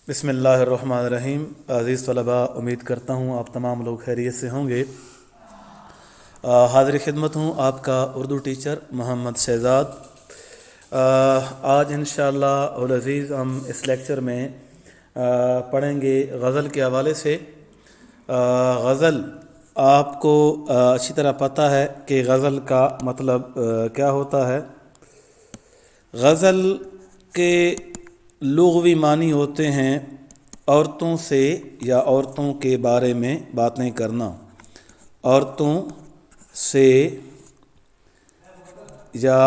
بسم اللہ الرحمن الرحیم۔ عزیز طلباء، امید کرتا ہوں آپ تمام لوگ خیریت سے ہوں گے۔ حاضر خدمت ہوں آپ کا اردو ٹیچر محمد شہزاد۔ آج انشاءاللہ العزیز ہم اس لیکچر میں پڑھیں گے غزل کے حوالے سے۔ غزل آپ کو اچھی طرح پتہ ہے کہ غزل کا مطلب کیا ہوتا ہے۔ غزل کے لغوی معنی ہوتے ہیں عورتوں سے یا عورتوں کے بارے میں باتیں کرنا، عورتوں سے یا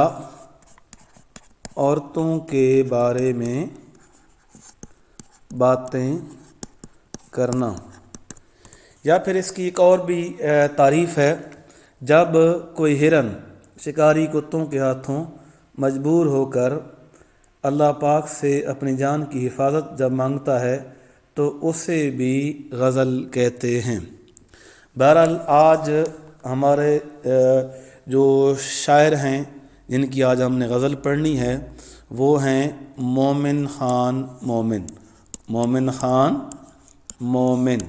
عورتوں کے بارے میں باتیں کرنا، یا پھر اس کی ایک اور بھی تعریف ہے، جب کوئی ہرن شکاری کتوں کے ہاتھوں مجبور ہو کر اللہ پاک سے اپنی جان کی حفاظت جب مانگتا ہے تو اسے بھی غزل کہتے ہیں۔ بہرحال آج ہمارے جو شاعر ہیں جن کی آج ہم نے غزل پڑھنی ہے وہ ہیں مومن خان مومن۔ مومن خان مومن،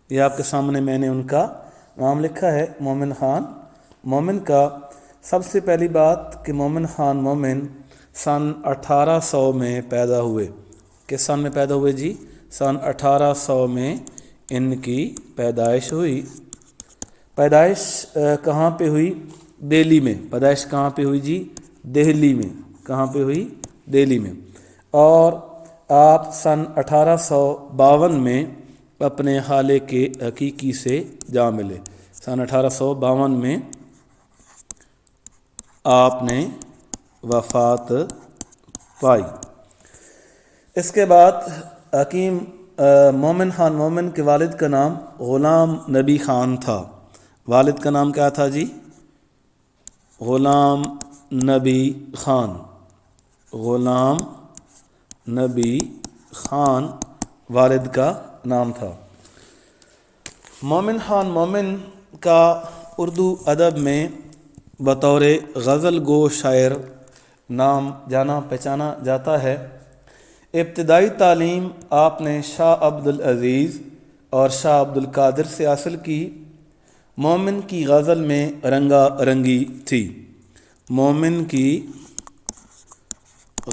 یہ آپ کے سامنے میں نے ان کا نام لکھا ہے، مومن خان مومن کا۔ سب سے پہلی بات کہ مومن خان مومن سن 1800 میں پیدا ہوئے۔ کس سن میں پیدا ہوئے جی؟ سن 1800 میں ان کی پیدائش ہوئی۔ پیدائش کہاں پہ ہوئی؟ دہلی میں۔ پیدائش کہاں پہ ہوئی جی؟ دہلی میں۔ کہاں پہ ہوئی؟ دہلی میں۔ اور آپ سن 1852 میں اپنے خالق کے حقیقی سے جا ملے۔ سن 1852 میں آپ نے وفات پائی۔ اس کے بعد حکیم مومن خان مومن کے والد کا نام غلام نبی خان تھا۔ والد کا نام کیا تھا جی؟ غلام نبی خان۔ غلام نبی خان والد کا نام تھا۔ مومن خان مومن کا اردو ادب میں بطور غزل گو شاعر نام جانا پہچانا جاتا ہے۔ ابتدائی تعلیم آپ نے شاہ عبد العزیز اور شاہ عبد القادر سے حاصل کی۔ مومن کی غزل میں رنگا رنگی تھی۔ مومن کی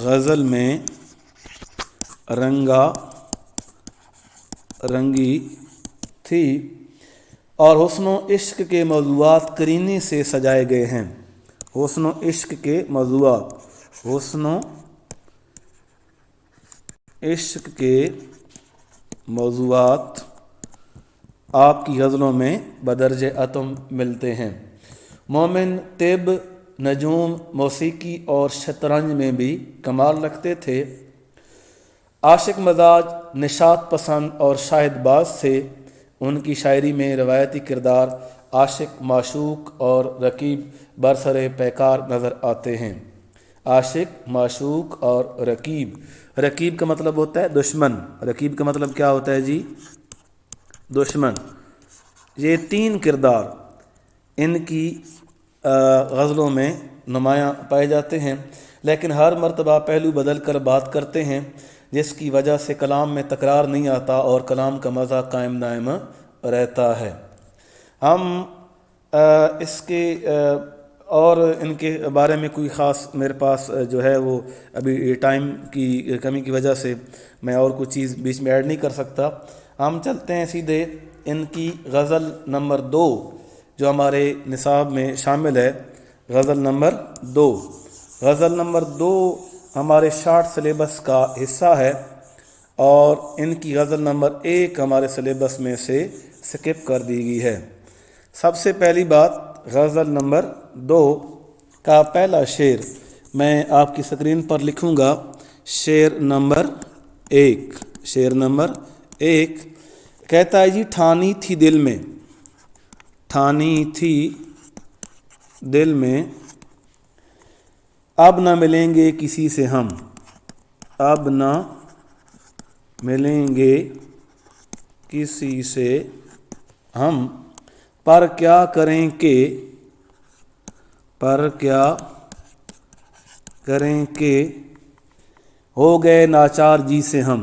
غزل میں رنگا رنگی تھی اور حسن و عشق کے موضوعات قرینے سے سجائے گئے ہیں۔ حسن و عشق کے موضوعات، حسن و عشق کے موضوعات آپ کی غزلوں میں بدرج اتم ملتے ہیں۔ مومن طب، نجوم، موسیقی اور شطرنج میں بھی کمال رکھتے تھے۔ عاشق مزاج، نشاط پسند اور شاہد باز سے ان کی شاعری میں روایتی کردار عاشق، معشوق اور رقیب برسر پیکار نظر آتے ہیں۔ عاشق، معشوق اور رقیب۔ رقیب کا مطلب ہوتا ہے دشمن۔ رقیب کا مطلب کیا ہوتا ہے جی؟ دشمن۔ یہ تین کردار ان کی غزلوں میں نمایاں پائے جاتے ہیں، لیکن ہر مرتبہ پہلو بدل کر بات کرتے ہیں، جس کی وجہ سے کلام میں تکرار نہیں آتا اور کلام کا مزہ قائم دائم رہتا ہے۔ ہم اس کے اور ان کے بارے میں کوئی خاص میرے پاس جو ہے وہ ابھی ٹائم کی کمی کی وجہ سے میں اور کوئی چیز بیچ میں ایڈ نہیں کر سکتا۔ ہم چلتے ہیں سیدھے ان کی غزل نمبر 2 جو ہمارے نصاب میں شامل ہے۔ غزل نمبر 2، غزل نمبر 2 ہمارے شارٹ سلیبس کا حصہ ہے اور ان کی غزل نمبر 1 ہمارے سلیبس میں سے سکپ کر دی گئی ہے۔ سب سے پہلی بات، غزل نمبر 2 کا پہلا شعر میں آپ کی سکرین پر لکھوں گا۔ شعر نمبر 1، شعر نمبر 1 کہتا ہے جی، ٹھانی تھی دل میں، ٹھانی تھی دل میں، اب نہ ملیں گے کسی سے ہم، اب نہ ملیں گے کسی سے ہم، پر کیا کریں کہ، پر کیا کریں کہ، ہو گئے ناچار جی سے ہم،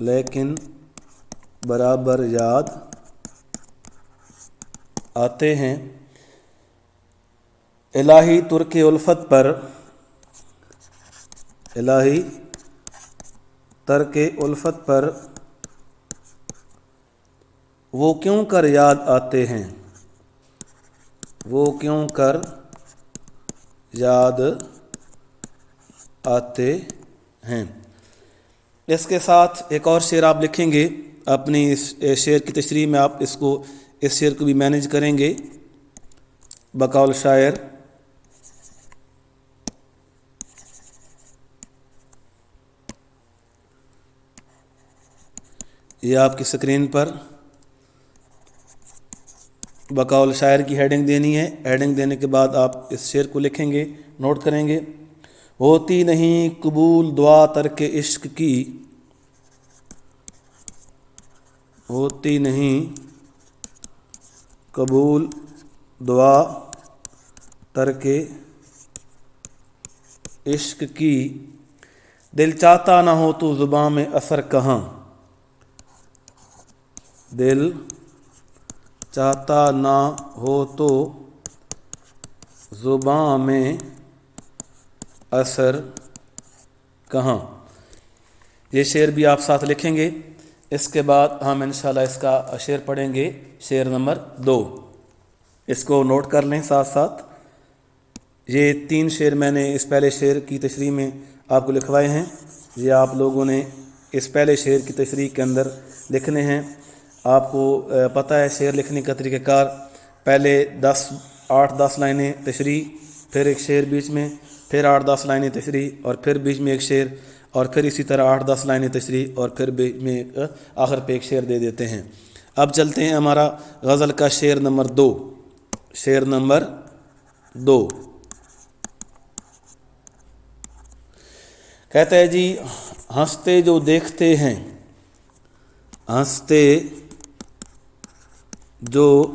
لیکن برابر یاد آتے ہیں۔ الہی ترک الفت پر، الہی ترک الفت پر وہ کیوں کر یاد آتے ہیں، وہ کیوں کر یاد آتے ہیں۔ اس کے ساتھ ایک اور شعر آپ لکھیں گے اپنی اس شعر کی تشریح میں، آپ اس شعر کو بھی مینیج کریں گے بقول شاعر۔ یہ آپ کی اسکرین پر بقول شاعر کی ہیڈنگ دینی ہے۔ ہیڈنگ دینے کے بعد آپ اس شعر کو لکھیں گے، نوٹ کریں گے۔ ہوتی نہیں قبول دعا ترک عشق کی، ہوتی نہیں قبول دعا ترک عشق کی، دل چاہتا نہ ہو تو زباں میں اثر کہاں، دل چاہتا نہ ہو تو زباں میں اثر کہاں۔ یہ شعر بھی آپ ساتھ لکھیں گے۔ اس کے بعد ہم انشاءاللہ اس کا شعر پڑھیں گے، شعر نمبر 2۔ اس کو نوٹ کر لیں ساتھ ساتھ۔ یہ 3 شعر میں نے اس پہلے شعر کی تشریح میں آپ کو لکھوائے ہیں، یہ آپ لوگوں نے اس پہلے شعر کی تشریح کے اندر لکھنے ہیں۔ آپ کو پتہ ہے شعر لکھنے کا طریقہ کار، پہلے 8-10 لائنیں تشریح، پھر ایک شعر بیچ میں، پھر 8-10 لائنیں تشریح، اور پھر بیچ میں ایک شعر، اور پھر اسی طرح 8-10 لائنیں تشریح، اور پھر بیچ میں آخر پہ ایک شعر دے دیتے ہیں۔ اب چلتے ہیں ہمارا غزل کا شعر نمبر 2۔ شعر نمبر 2 کہتا ہے جی، ہنستے جو دیکھتے ہیں، ہنستے جو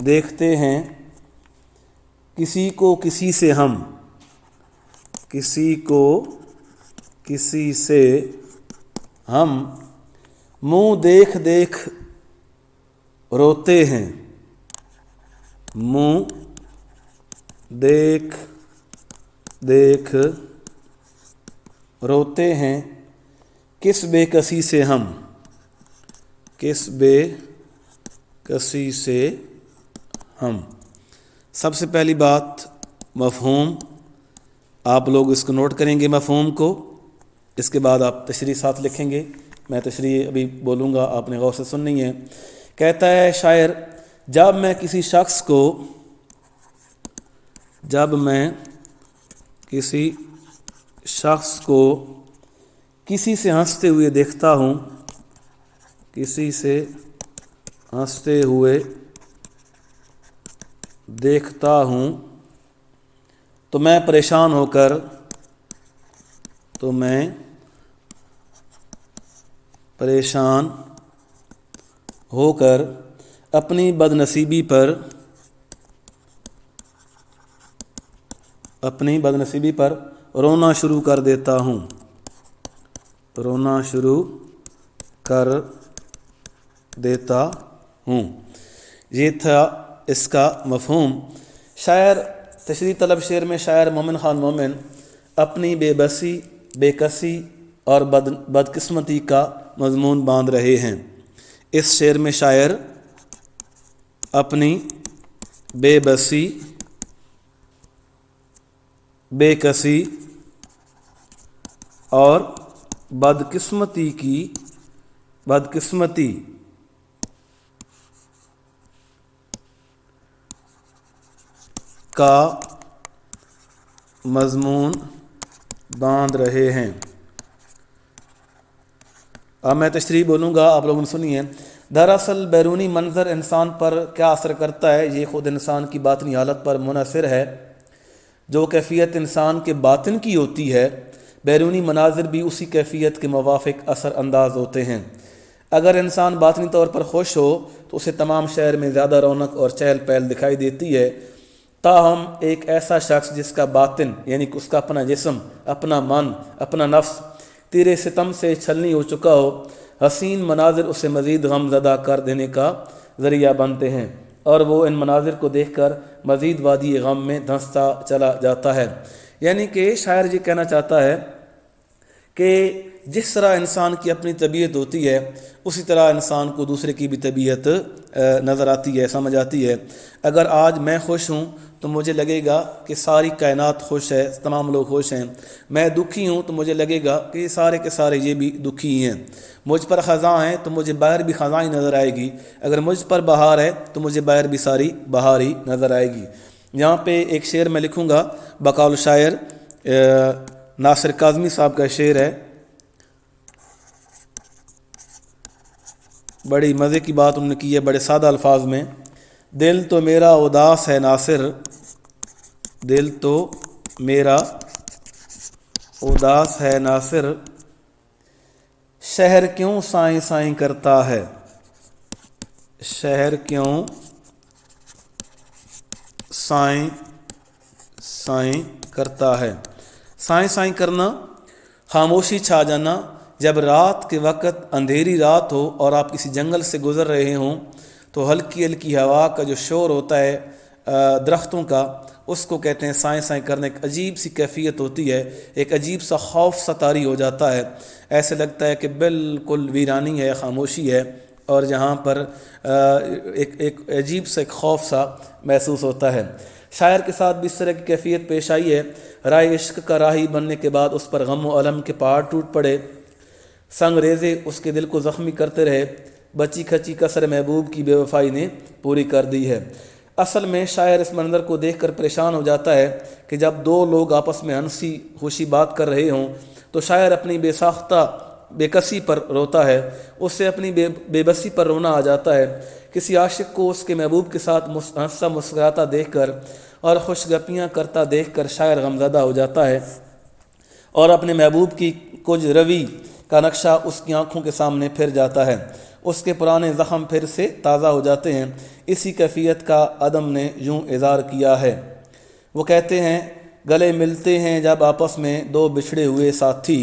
دیکھتے ہیں، کسی کو کسی سے ہم، کسی کو کسی سے ہم، منہ دیکھ دیکھ روتے ہیں، منہ دیکھ دیکھ روتے ہیں، کس بے کسی سے ہم، کس بے کسی سے ہم۔ سب سے پہلی بات مفہوم، آپ لوگ اس کو نوٹ کریں گے مفہوم کو، اس کے بعد آپ تشریح ساتھ لکھیں گے۔ میں تشریح ابھی بولوں گا، آپ نے غور سے سننی ہے۔ کہتا ہے شاعر، جب میں کسی شخص کو کسی سے ہنستے ہوئے دیکھتا ہوں، کسی سے ہنستے ہوئے دیکھتا ہوں، تو میں پریشان ہو کر اپنی بدنصیبی پر رونا شروع کر دیتا ہوں، رونا شروع کر دیتا ہوں۔ یہ تھا اس کا مفہوم۔ شاعر تشریح طلب شعر میں شاعر مومن خان مومن اپنی بے بسی، بے کسی اور بدقسمتی کا مضمون باندھ رہے ہیں۔ اس شعر میں شاعر اپنی بے بسی، بے کسی اور بدقسمتی کا مضمون باندھ رہے ہیں۔ اب میں تشریح بولوں گا، آپ لوگوں نے سنی ہے۔ دراصل بیرونی منظر انسان پر کیا اثر کرتا ہے، یہ خود انسان کی باطنی حالت پر منحصر ہے۔ جو کیفیت انسان کے باطن کی ہوتی ہے، بیرونی مناظر بھی اسی کیفیت کے موافق اثر انداز ہوتے ہیں۔ اگر انسان باطنی طور پر خوش ہو تو اسے تمام شہر میں زیادہ رونق اور چہل پہل دکھائی دیتی ہے۔ تاہم ایک ایسا شخص جس کا باطن، یعنی اس کا اپنا جسم، اپنا من، اپنا نفس تیرے ستم سے چھلنی ہو چکا ہو، حسین مناظر اسے مزید غم زدہ کر دینے کا ذریعہ بنتے ہیں، اور وہ ان مناظر کو دیکھ کر مزید وادی غم میں دھنستا چلا جاتا ہے۔ یعنی کہ شاعر یہ کہنا چاہتا ہے کہ جس طرح انسان کی اپنی طبیعت ہوتی ہے، اسی طرح انسان کو دوسرے کی بھی طبیعت نظر آتی ہے، سمجھ آتی ہے۔ اگر آج میں خوش ہوں تو مجھے لگے گا کہ ساری کائنات خوش ہے، تمام لوگ خوش ہیں۔ میں دکھی ہوں تو مجھے لگے گا کہ سارے کے سارے یہ بھی دکھی ہیں۔ مجھ پر خزاں ہے تو مجھے باہر بھی خزاں ہی نظر آئے گی۔ اگر مجھ پر بہار ہے تو مجھے باہر بھی ساری بہار ہی نظر آئے گی۔ یہاں پہ ایک شعر میں لکھوں گا بقول شاعر ناصر کاظمی صاحب کا شعر ہے، بڑی مزے کی بات انہوں نے کی ہے بڑے سادہ الفاظ میں۔ دل تو میرا اداس ہے ناصر، دل تو میرا اداس ہے ناصر، شہر کیوں سائیں سائیں کرتا ہے، شہر کیوں سائیں سائیں کرتا ہے۔ سائیں سائیں کرنا، خاموشی چھا جانا۔ جب رات کے وقت اندھیری رات ہو اور آپ کسی جنگل سے گزر رہے ہوں تو ہلکی ہلکی ہوا کا جو شور ہوتا ہے درختوں کا، اس کو کہتے ہیں سائیں سائیں کرنا۔ ایک عجیب سی کیفیت ہوتی ہے، ایک عجیب سا خوف سا طاری ہو جاتا ہے، ایسے لگتا ہے کہ بالکل ویرانی ہے، خاموشی ہے، اور جہاں پر ایک عجیب سا ایک خوف سا محسوس ہوتا ہے۔ شاعر کے ساتھ بھی اس طرح کی کیفیت پیش آئی ہے۔ رائے عشق کا راہی بننے کے بعد اس پر غم و الم کے پہاڑ ٹوٹ پڑے، سنگ ریزے اس کے دل کو زخمی کرتے رہے، بچی کھچی کسر محبوب کی بے وفائی نے پوری کر دی ہے۔ اصل میں شاعر اس منظر کو دیکھ کر پریشان ہو جاتا ہے کہ جب دو لوگ آپس میں ہنسی خوشی بات کر رہے ہوں تو شاعر اپنی بے ساختہ بے کسی پر روتا ہے، اس سے اپنی بے بسی پر رونا آ جاتا ہے۔ کسی عاشق کو اس کے محبوب کے ساتھ ہنستا مسکراتا دیکھ کر اور خوش گپیاں کرتا دیکھ کر شاعر غمزدہ ہو جاتا ہے، اور اپنے محبوب کی کچھ روی کا نقشہ اس کی آنکھوں کے سامنے پھر جاتا ہے، اس کے پرانے زخم پھر سے تازہ ہو جاتے ہیں۔ اسی کیفیت کا عدم نے یوں اظہار کیا ہے۔ وہ کہتے ہیں گلے ملتے ہیں جب آپس میں دو بچھڑے ہوئے ساتھی۔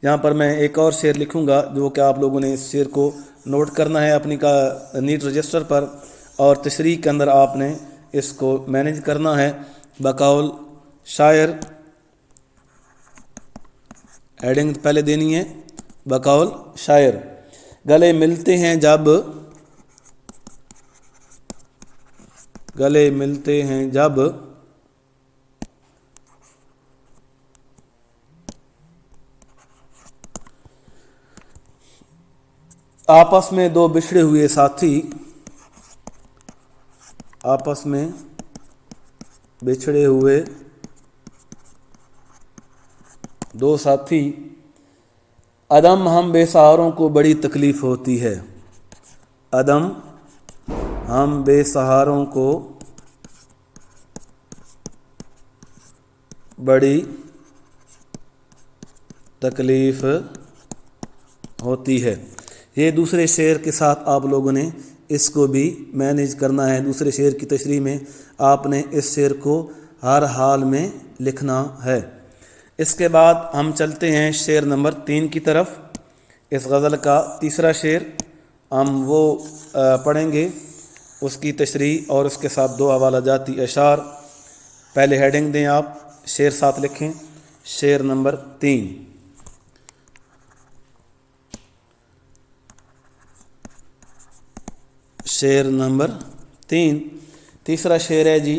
یہاں پر میں ایک اور شعر لکھوں گا جو کہ آپ لوگوں نے اس شعر کو نوٹ کرنا ہے اپنی کا نیٹ رجسٹر پر، اور تشریح کے اندر آپ نے اس کو مینیج کرنا ہے۔ بقول شاعر ایڈنگ پہلے دینی ہے۔ بقول شاعر گلے ملتے ہیں جب، گلے ملتے ہیں جب آپس میں دو بچھڑے ہوئے ساتھی، آپس میں بچھڑے ہوئے دو ساتھی، عدم ہم بے سہاروں کو بڑی تکلیف ہوتی ہے، عدم ہم بے سہاروں کو بڑی تکلیف ہوتی ہے۔ یہ دوسرے شعر کے ساتھ آپ لوگوں نے اس کو بھی مینیج کرنا ہے۔ دوسرے شعر کی تشریح میں آپ نے اس شعر کو ہر حال میں لکھنا ہے۔ اس کے بعد ہم چلتے ہیں شعر نمبر 3 کی طرف۔ اس غزل کا تیسرا شعر ہم وہ پڑھیں گے، اس کی تشریح اور اس کے ساتھ 2 حوالہ جاتی اشعار۔ پہلے ہیڈنگ دیں آپ، شعر ساتھ لکھیں، شعر نمبر 3۔ شعر نمبر 3، تیسرا شعر ہے جی،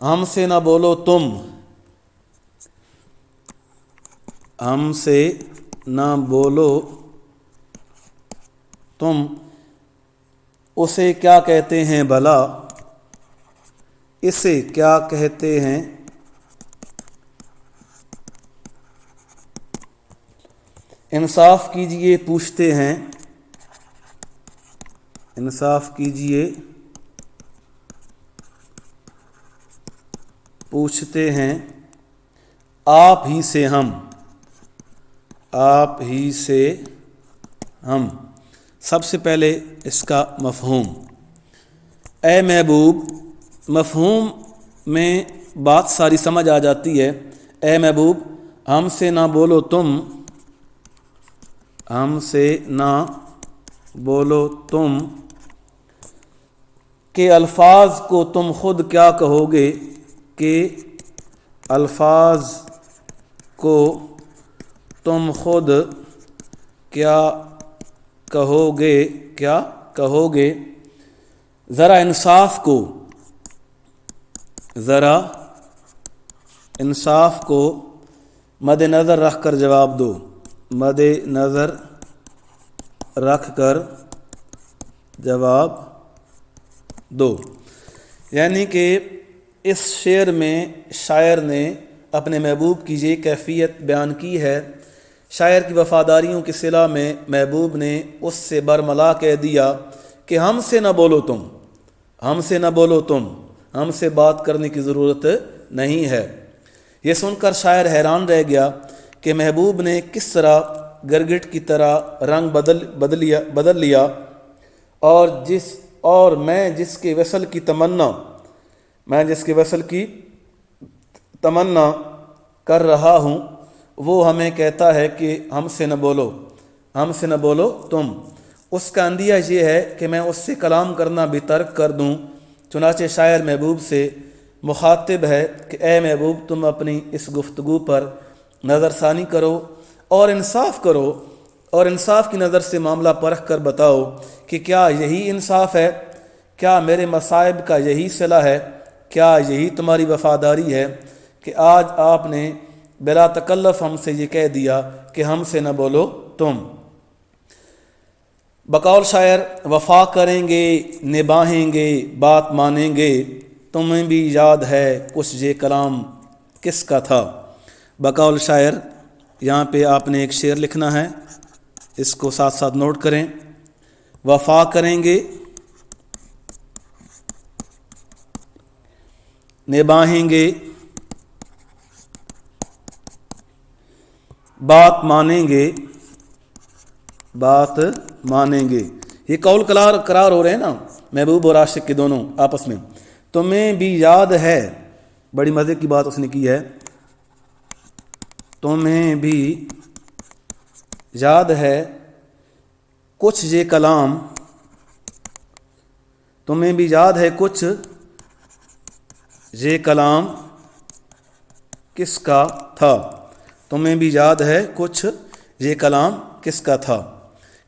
ہم سے نہ بولو تم، ہم سے نہ بولو تم، اسے کیا کہتے ہیں بھلا، اسے کیا کہتے ہیں، انصاف کیجئے پوچھتے ہیں، انصاف کیجئے پوچھتے ہیں، آپ ہی سے ہم، آپ ہی سے ہم۔ سب سے پہلے اس کا مفہوم، اے محبوب، مفہوم میں بات ساری سمجھ آ جاتی ہے۔ اے محبوب، ہم سے نہ بولو تم، ہم سے نہ بولو تم کہ الفاظ کو تم خود کیا کہو گے، کہ الفاظ کو تم خود کیا کہو گے، کیا کہو گے، ذرا انصاف کو، ذرا انصاف کو مد نظر رکھ کر جواب دو، مد نظر رکھ کر جواب دو۔ یعنی کہ اس شعر میں شاعر نے اپنے محبوب کی یہ کیفیت بیان کی ہے، شاعر کی وفاداریوں کی صلہ میں محبوب نے اس سے برملا کہہ دیا کہ ہم سے نہ بولو تم، ہم سے نہ بولو تم، ہم سے بات کرنے کی ضرورت نہیں ہے۔ یہ سن کر شاعر حیران رہ گیا کہ محبوب نے کس طرح گرگٹ کی طرح رنگ بدل لیا، اور میں جس کے وصل کی تمنا کر رہا ہوں وہ ہمیں کہتا ہے کہ ہم سے نہ بولو، ہم سے نہ بولو تم۔ اس کا اندیہ یہ ہے کہ میں اس سے کلام کرنا بھی ترک کر دوں۔ چنانچہ شاعر محبوب سے مخاطب ہے کہ اے محبوب، تم اپنی اس گفتگو پر نظر ثانی کرو اور انصاف کرو، اور انصاف کی نظر سے معاملہ پرکھ کر بتاؤ کہ کیا یہی انصاف ہے، کیا میرے مصائب کا یہی صلہ ہے، کیا یہی تمہاری وفاداری ہے کہ آج آپ نے بلا تکلف ہم سے یہ کہہ دیا کہ ہم سے نہ بولو تم۔ بقول شاعر، وفا کریں گے نبھائیں گے بات مانیں گے، تمہیں بھی یاد ہے کچھ یہ کلام کس کا تھا۔ بقول شاعر یہاں پہ آپ نے ایک شعر لکھنا ہے، اس کو ساتھ ساتھ نوٹ کریں۔ وفا کریں گے نبھائیں گے بات مانیں گے، بات مانیں گے۔ یہ قول قرار ہو رہے ہیں نا محبوب اور عاشق کے دونوں آپس میں۔ تمہیں بھی یاد ہے، بڑی مزے کی بات اس نے کی ہے، تمہیں بھی یاد ہے کچھ یہ کلام، تمہیں بھی یاد ہے کچھ یہ کلام کس کا تھا، تمہیں بھی یاد ہے کچھ یہ کلام کس کا تھا۔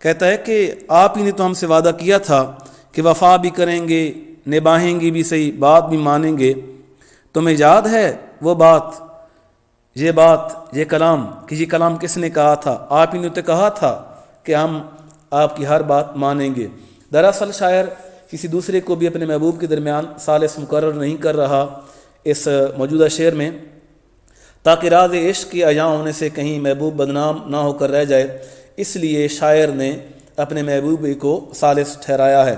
کہتا ہے کہ آپ ہی نے تو ہم سے وعدہ کیا تھا کہ وفا بھی کریں گے، نبھائیں گے بھی صحیح، بات بھی مانیں گے۔ تمہیں یاد ہے وہ بات، یہ کلام، کہ یہ کلام کس نے کہا تھا؟ آپ ہی نے تو کہا تھا کہ ہم آپ کی ہر بات مانیں گے۔ دراصل شاعر کسی دوسرے کو بھی اپنے محبوب کے درمیان ثالث مقرر نہیں کر رہا اس موجودہ شعر میں، تاکہ راز عشق کے عیاں ہونے سے کہیں محبوب بدنام نہ ہو کر رہ جائے، اس لیے شاعر نے اپنے محبوب کو ثالث ٹھہرایا ہے۔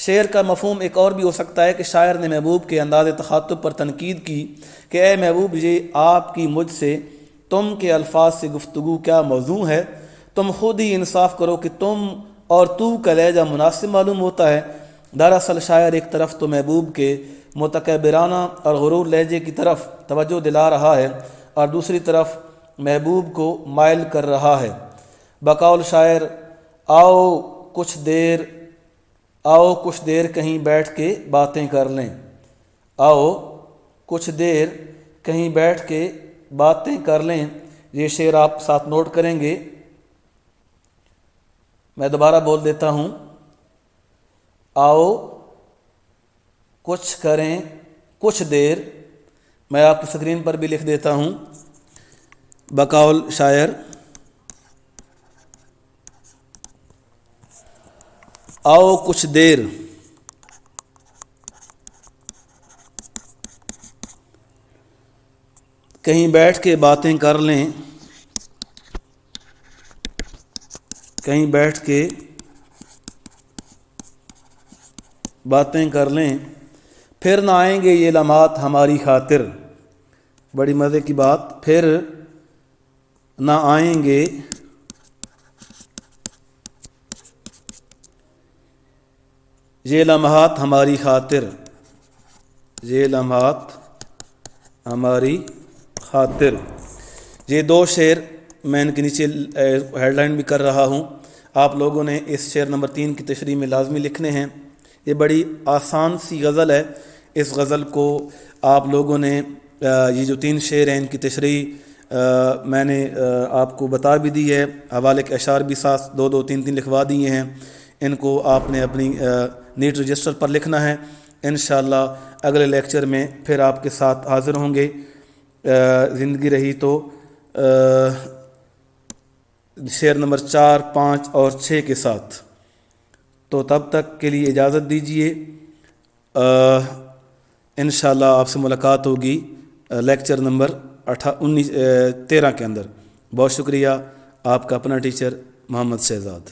شعر کا مفہوم ایک اور بھی ہو سکتا ہے کہ شاعر نے محبوب کے انداز تخاطب پر تنقید کی کہ اے محبوب، یہ آپ کی مجھ سے تم کے الفاظ سے گفتگو کیا موضوع ہے، تم خود ہی انصاف کرو کہ تم اور تو کا لہجہ مناسب معلوم ہوتا ہے۔ دراصل شاعر ایک طرف تو محبوب کے متکبرانہ اور غرور لہجے کی طرف توجہ دلا رہا ہے اور دوسری طرف محبوب کو مائل کر رہا ہے۔ بقول شاعر، آؤ کچھ دیر کہیں بیٹھ کے باتیں کر لیں، آؤ کچھ دیر کہیں بیٹھ کے باتیں کر لیں۔ یہ شعر آپ ساتھ نوٹ کریں گے، میں دوبارہ بول دیتا ہوں، آؤ کچھ کریں کچھ دیر، میں آپ کی اسکرین پر بھی لکھ دیتا ہوں۔ بقول شاعر، آؤ کچھ دیر کہیں بیٹھ کے باتیں کر لیں، کہیں بیٹھ کے باتیں کر لیں، پھر نہ آئیں گے یہ لمحات ہماری خاطر۔ بڑی مزے کی بات، پھر نہ آئیں گے یہ لمحات ہماری خاطر، یہ لمحات ہماری خاطر۔ یہ دو شعر میں ان کے نیچے ہیڈ لائن بھی کر رہا ہوں، آپ لوگوں نے اس شعر نمبر 3 کی تشریح میں لازمی لکھنے ہیں۔ یہ بڑی آسان سی غزل ہے، اس غزل کو آپ لوگوں نے یہ جو 3 شعر ہیں ان کی تشریح میں نے آپ کو بتا بھی دی ہے، حوالے کے اشعار بھی ساتھ 2 3 لکھوا دیے ہیں، ان کو آپ نے اپنی نیٹ رجسٹر پر لکھنا ہے۔ انشاءاللہ اگلے لیکچر میں پھر آپ کے ساتھ حاضر ہوں گے، زندگی رہی تو شعر نمبر 4 5 اور 6 کے ساتھ۔ تو تب تک کے لیے اجازت دیجیے، انشاءاللہ آپ سے ملاقات ہوگی لیکچر نمبر 13 کے اندر۔ بہت شکریہ، آپ کا اپنا ٹیچر محمد شہزاد۔